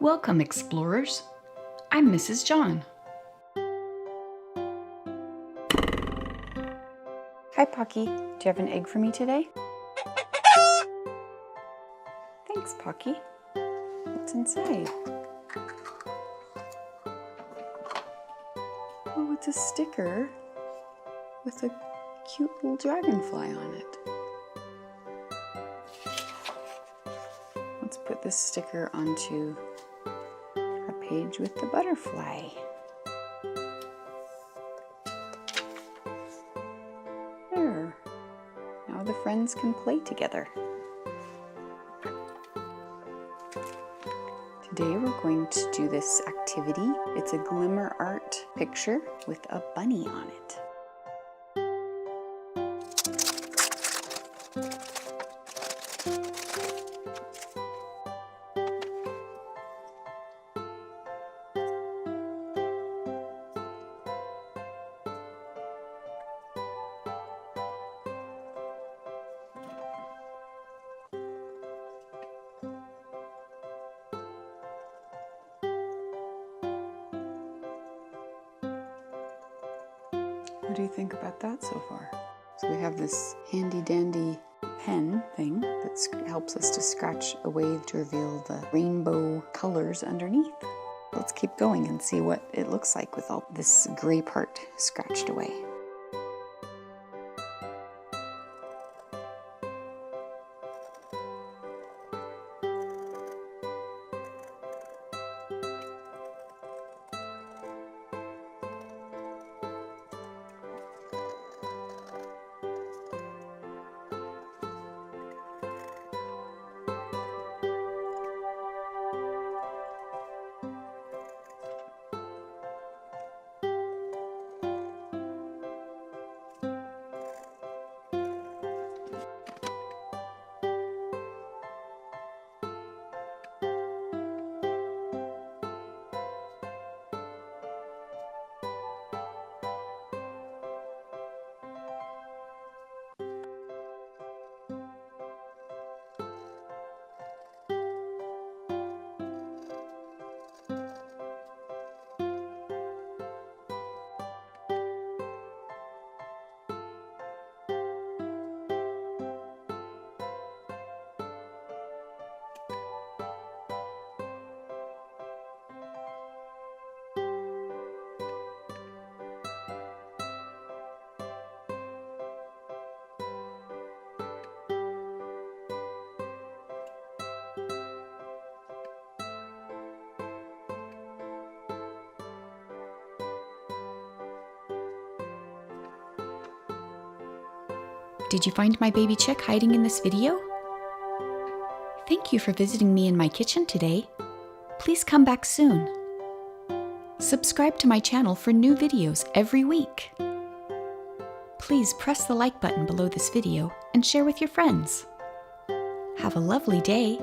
Welcome, explorers. I'm Mrs. John. Hi, Pocky. Do you have an egg for me today? Thanks, Pocky. What's inside? Oh, it's a sticker with a cute little dragonfly on it. Let's put this sticker onto a page with the butterfly. There. Now the friends can play together. Today we're going to do this activity. It's a Glimmer Art picture with a bunny on it. What do you think about that so far? So we have this handy dandy pen thing that helps us to scratch away to reveal the rainbow colors underneath. Let's keep going and see what it looks like with all this gray part scratched away. Did you find my baby chick hiding in this video? Thank you for visiting me in my kitchen today. Please come back soon. Subscribe to my channel for new videos every week. Please press the like button below this video and share with your friends. Have a lovely day.